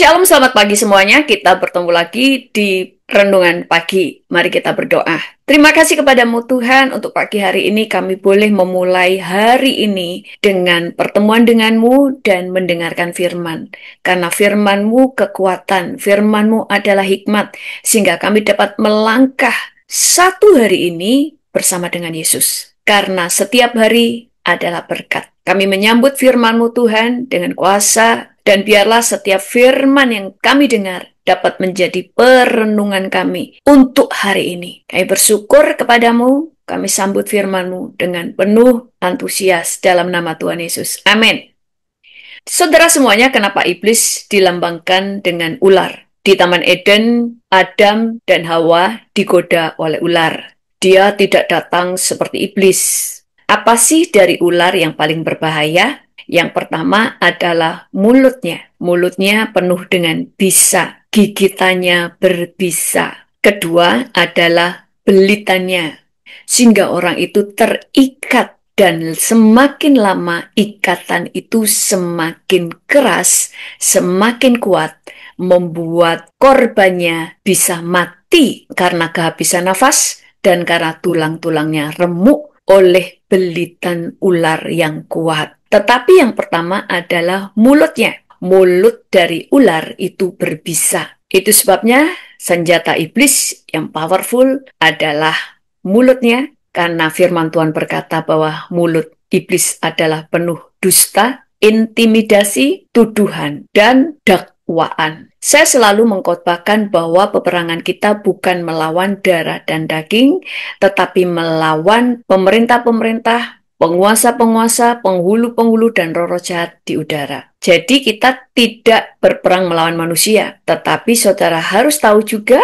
Shalom, selamat pagi semuanya. Kita bertemu lagi di Renungan Pagi. Mari kita berdoa. Terima kasih kepadamu Tuhan untuk pagi hari ini kami boleh memulai hari ini dengan pertemuan denganmu dan mendengarkan firman. Karena firmanmu kekuatan, firmanmu adalah hikmat, sehingga kami dapat melangkah satu hari ini bersama dengan Yesus. Karena setiap hari adalah berkat. Kami menyambut firman-Mu Tuhan dengan kuasa, dan biarlah setiap firman yang kami dengar dapat menjadi perenungan kami untuk hari ini. Kami bersyukur kepadamu, kami sambut firman-Mu dengan penuh antusias dalam nama Tuhan Yesus. Amin. Saudara semuanya, kenapa iblis dilambangkan dengan ular? Di Taman Eden, Adam dan Hawa digoda oleh ular. Dia tidak datang seperti iblis. Apa sih dari ular yang paling berbahaya? Yang pertama adalah mulutnya. Mulutnya penuh dengan bisa. Gigitannya berbisa. Kedua adalah belitannya. Sehingga orang itu terikat. Dan semakin lama ikatan itu semakin keras, semakin kuat, membuat korbannya bisa mati karena kehabisan nafas dan karena tulang-tulangnya remuk oleh belitan ular yang kuat. Tetapi yang pertama adalah mulutnya. Mulut dari ular itu berbisa. Itu sebabnya senjata iblis yang powerful adalah mulutnya. Karena firman Tuhan berkata bahwa mulut iblis adalah penuh dusta, intimidasi, tuduhan, dan dakwaan. Saya selalu mengkhotbahkan bahwa peperangan kita bukan melawan darah dan daging, tetapi melawan pemerintah-pemerintah, penguasa-penguasa, penghulu-penghulu, dan roh-roh jahat di udara. Jadi kita tidak berperang melawan manusia, tetapi saudara harus tahu juga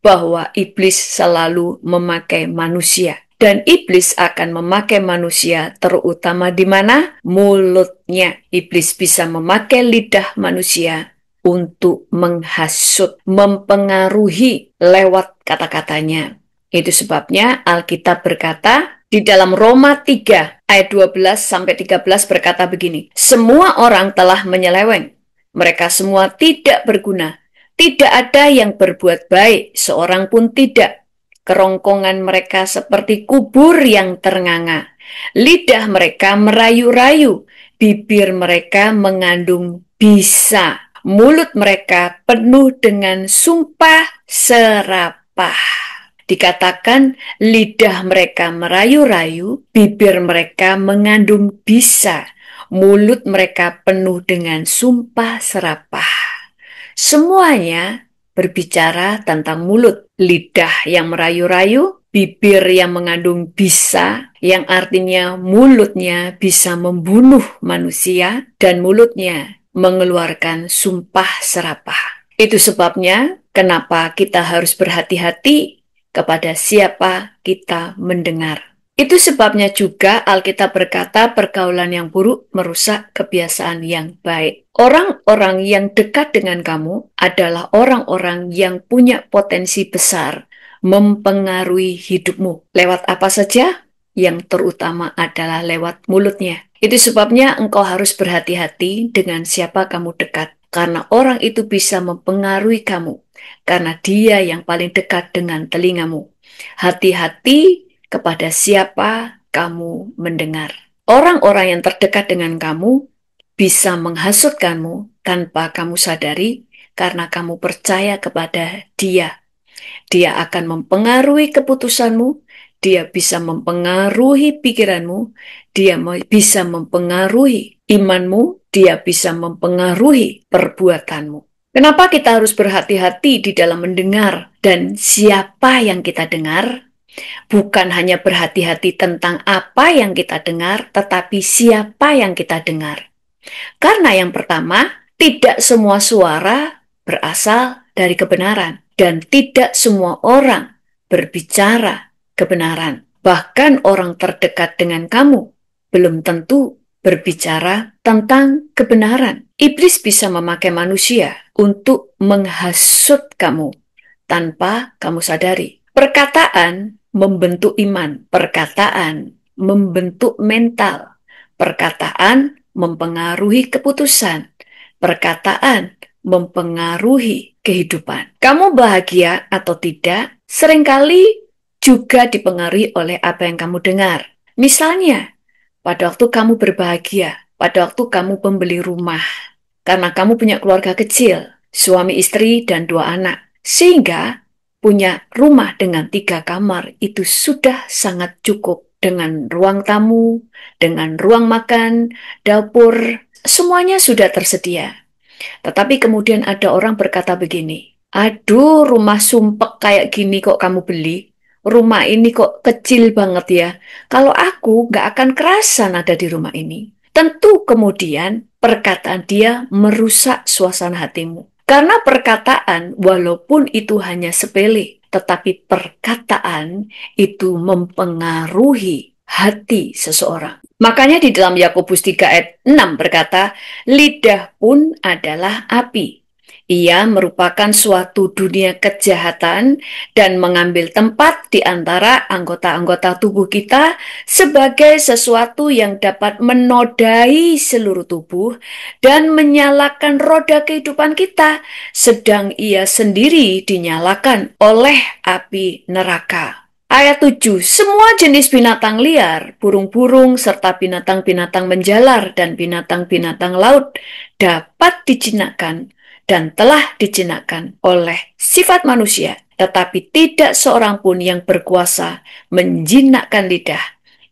bahwa iblis selalu memakai manusia. Dan iblis akan memakai manusia terutama di mana? Mulutnya. Iblis bisa memakai lidah manusia untuk menghasut, mempengaruhi lewat kata-katanya. Itu sebabnya Alkitab berkata di dalam Roma 3 ayat 12-13 berkata begini, semua orang telah menyeleweng, mereka semua tidak berguna, tidak ada yang berbuat baik, seorang pun tidak. Kerongkongan mereka seperti kubur yang ternganga. Lidah mereka merayu-rayu. Bibir mereka mengandung bisa. Mulut mereka penuh dengan sumpah serapah. Dikatakan lidah mereka merayu-rayu, bibir mereka mengandung bisa. Mulut mereka penuh dengan sumpah serapah. Semuanya berbicara tentang mulut, lidah yang merayu-rayu, bibir yang mengandung bisa, yang artinya mulutnya bisa membunuh manusia, dan mulutnya mengeluarkan sumpah serapah. Itu sebabnya kenapa kita harus berhati-hati kepada siapa kita mendengar. Itu sebabnya juga Alkitab berkata pergaulan yang buruk merusak kebiasaan yang baik. Orang-orang yang dekat dengan kamu adalah orang-orang yang punya potensi besar mempengaruhi hidupmu. Lewat apa saja? Yang terutama adalah lewat mulutnya. Itu sebabnya engkau harus berhati-hati dengan siapa kamu dekat. Karena orang itu bisa mempengaruhi kamu. Karena dia yang paling dekat dengan telingamu. Hati-hati kepada siapa kamu mendengar. Orang-orang yang terdekat dengan kamu bisa menghasut kamu tanpa kamu sadari karena kamu percaya kepada dia. Dia akan mempengaruhi keputusanmu, dia bisa mempengaruhi pikiranmu, dia bisa mempengaruhi imanmu, dia bisa mempengaruhi perbuatanmu. Kenapa kita harus berhati-hati di dalam mendengar dan siapa yang kita dengar? Bukan hanya berhati-hati tentang apa yang kita dengar, tetapi siapa yang kita dengar. Karena yang pertama, tidak semua suara berasal dari kebenaran. Dan tidak semua orang berbicara kebenaran. Bahkan orang terdekat dengan kamu belum tentu berbicara tentang kebenaran. Iblis bisa memakai manusia untuk menghasut kamu tanpa kamu sadari. Perkataan membentuk iman, perkataan membentuk mental, perkataan mempengaruhi keputusan, perkataan mempengaruhi kehidupan. Kamu bahagia atau tidak, seringkali juga dipengaruhi oleh apa yang kamu dengar. Misalnya, pada waktu kamu berbahagia, pada waktu kamu membeli rumah, karena kamu punya keluarga kecil, suami istri dan 2 anak, sehingga punya rumah dengan 3 kamar itu sudah sangat cukup, dengan ruang tamu, dengan ruang makan, dapur, semuanya sudah tersedia. Tetapi kemudian ada orang berkata begini, aduh, rumah sumpek kayak gini kok kamu beli? Rumah ini kok kecil banget ya. Kalau aku nggak akan kerasan ada di rumah ini. Tentu kemudian perkataan dia merusak suasana hatimu. Karena perkataan walaupun itu hanya sepele, tetapi perkataan itu mempengaruhi hati seseorang. Makanya di dalam Yakobus 3 ayat 6 berkata, lidah pun adalah api. Ia merupakan suatu dunia kejahatan dan mengambil tempat di antara anggota-anggota tubuh kita sebagai sesuatu yang dapat menodai seluruh tubuh dan menyalakan roda kehidupan kita, sedang ia sendiri dinyalakan oleh api neraka. Ayat 7, semua jenis binatang liar, burung-burung, serta binatang-binatang menjalar dan binatang-binatang laut dapat dijinakkan dan telah dijinakkan oleh sifat manusia, tetapi tidak seorang pun yang berkuasa menjinakkan lidah.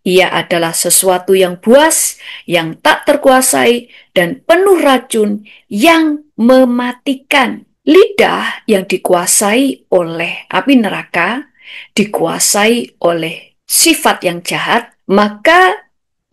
Ia adalah sesuatu yang buas, yang tak terkuasai, dan penuh racun yang mematikan. Lidah yang dikuasai oleh api neraka, dikuasai oleh sifat yang jahat, maka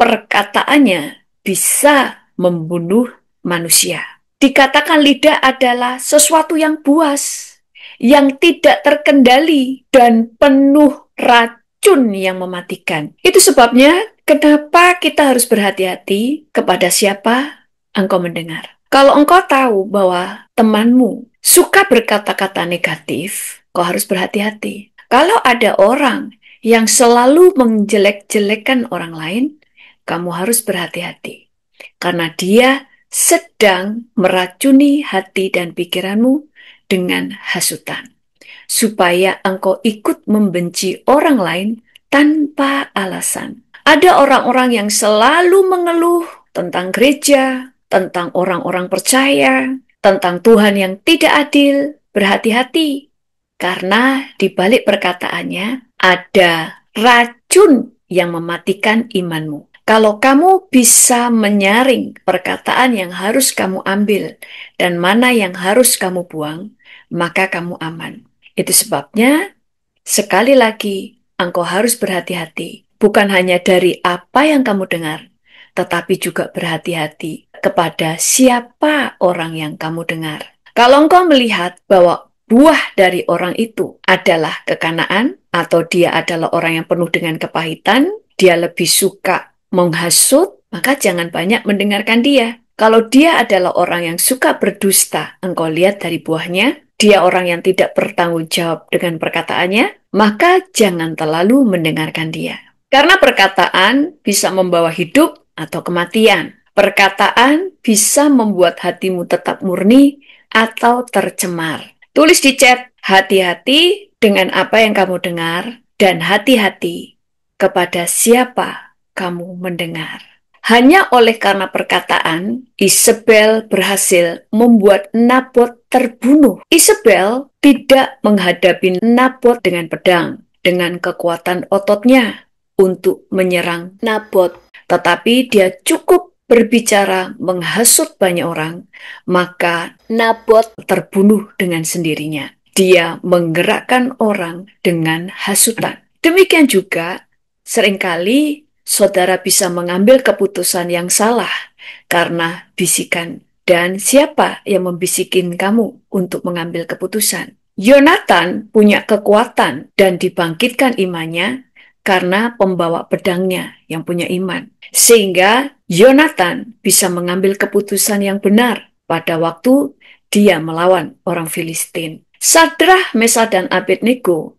perkataannya bisa membunuh manusia. Dikatakan lidah adalah sesuatu yang buas, yang tidak terkendali, dan penuh racun yang mematikan. Itu sebabnya kenapa kita harus berhati-hati kepada siapa engkau mendengar. Kalau engkau tahu bahwa temanmu suka berkata-kata negatif, kau harus berhati-hati. Kalau ada orang yang selalu menjelek-jelekan orang lain, kamu harus berhati-hati. Karena dia sedang meracuni hati dan pikiranmu dengan hasutan. Supaya engkau ikut membenci orang lain tanpa alasan. Ada orang-orang yang selalu mengeluh tentang gereja, tentang orang-orang percaya, tentang Tuhan yang tidak adil. Berhati-hati. Karena di balik perkataannya ada racun yang mematikan imanmu. Kalau kamu bisa menyaring perkataan yang harus kamu ambil dan mana yang harus kamu buang, maka kamu aman. Itu sebabnya, sekali lagi, engkau harus berhati-hati. Bukan hanya dari apa yang kamu dengar, tetapi juga berhati-hati kepada siapa orang yang kamu dengar. Kalau engkau melihat bahwa buah dari orang itu adalah kekanaan, atau dia adalah orang yang penuh dengan kepahitan, dia lebih suka menghasut, maka jangan banyak mendengarkan dia. Kalau dia adalah orang yang suka berdusta, engkau lihat dari buahnya, dia orang yang tidak bertanggung jawab dengan perkataannya, maka jangan terlalu mendengarkan dia. Karena perkataan bisa membawa hidup atau kematian. Perkataan bisa membuat hatimu tetap murni atau tercemar. Tulis di chat, hati-hati dengan apa yang kamu dengar dan hati-hati kepada siapa kamu mendengar. Hanya oleh karena perkataan, Isabel berhasil membuat Nabot terbunuh. Isabel tidak menghadapi Nabot dengan pedang, dengan kekuatan ototnya untuk menyerang Nabot. Tetapi dia cukup berbicara menghasut banyak orang, maka Nabot terbunuh dengan sendirinya. Dia menggerakkan orang dengan hasutan. Demikian juga, seringkali saudara bisa mengambil keputusan yang salah karena bisikan. Dan siapa yang membisikin kamu untuk mengambil keputusan? Yonatan punya kekuatan dan dibangkitkan imannya karena pembawa pedangnya yang punya iman. Sehingga Yonatan bisa mengambil keputusan yang benar pada waktu dia melawan orang Filistin. Sadrah, Mesah, dan Abednego,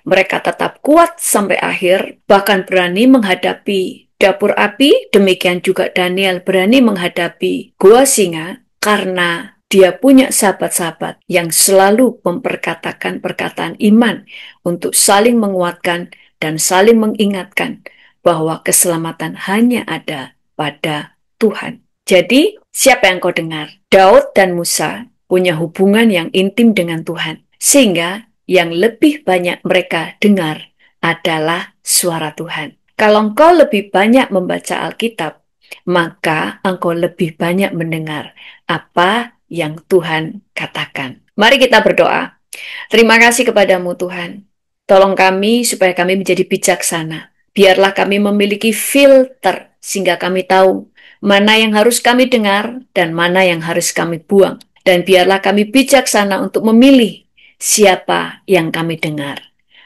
mereka tetap kuat sampai akhir, bahkan berani menghadapi dapur api. Demikian juga Daniel berani menghadapi gua singa karena Dia punya sahabat-sahabat yang selalu memperkatakan perkataan iman untuk saling menguatkan dan saling mengingatkan bahwa keselamatan hanya ada pada Tuhan. Jadi, siapa yang kau dengar? Daud dan Musa punya hubungan yang intim dengan Tuhan, sehingga yang lebih banyak mereka dengar adalah suara Tuhan. Kalau engkau lebih banyak membaca Alkitab, maka engkau lebih banyak mendengar apa yang Tuhan katakan. Mari kita berdoa. Terima kasih kepadamu Tuhan. Tolong kami supaya kami menjadi bijaksana. Biarlah kami memiliki filter sehingga kami tahu mana yang harus kami dengar dan mana yang harus kami buang. Dan biarlah kami bijaksana untuk memilih siapa yang kami dengar.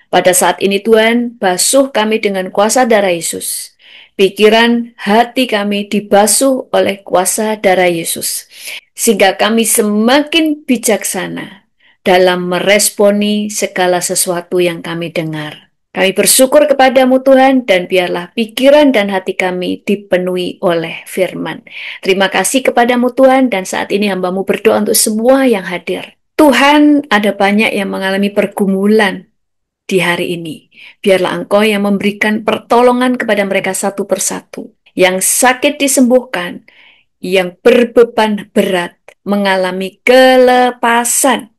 Pada saat ini Tuhan, basuh kami dengan kuasa darah Yesus. Pikiran, hati kami dibasuh oleh kuasa darah Yesus. Sehingga kami semakin bijaksana dalam meresponi segala sesuatu yang kami dengar. Kami bersyukur kepadamu Tuhan, dan biarlah pikiran dan hati kami dipenuhi oleh firman. Terima kasih kepadamu Tuhan, dan saat ini hamba-Mu berdoa untuk semua yang hadir. Tuhan, ada banyak yang mengalami pergumulan di hari ini. Biarlah Engkau yang memberikan pertolongan kepada mereka satu persatu. Yang sakit disembuhkan, yang berbeban berat mengalami kelepasan.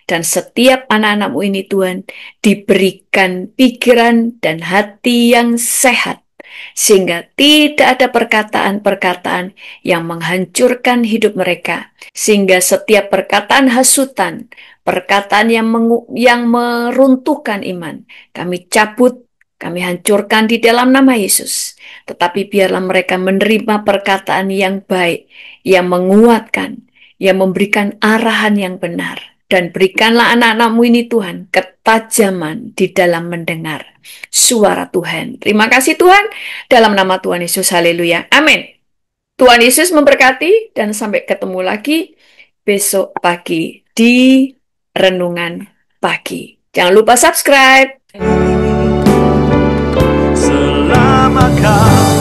Dan setiap anak-anak-Mu ini Tuhan diberikan pikiran dan hati yang sehat. Sehingga tidak ada perkataan-perkataan yang menghancurkan hidup mereka. Sehingga setiap perkataan hasutan, perkataan yang meruntuhkan iman, kami cabut, kami hancurkan di dalam nama Yesus. Tetapi biarlah mereka menerima perkataan yang baik, yang menguatkan, yang memberikan arahan yang benar. Dan berikanlah anak-anak-Mu ini Tuhan ketajaman di dalam mendengar suara Tuhan. Terima kasih Tuhan, dalam nama Tuhan Yesus, haleluya, amin. Tuhan Yesus memberkati, dan sampai ketemu lagi besok pagi di Renungan Pagi. Jangan lupa subscribe. Selama kau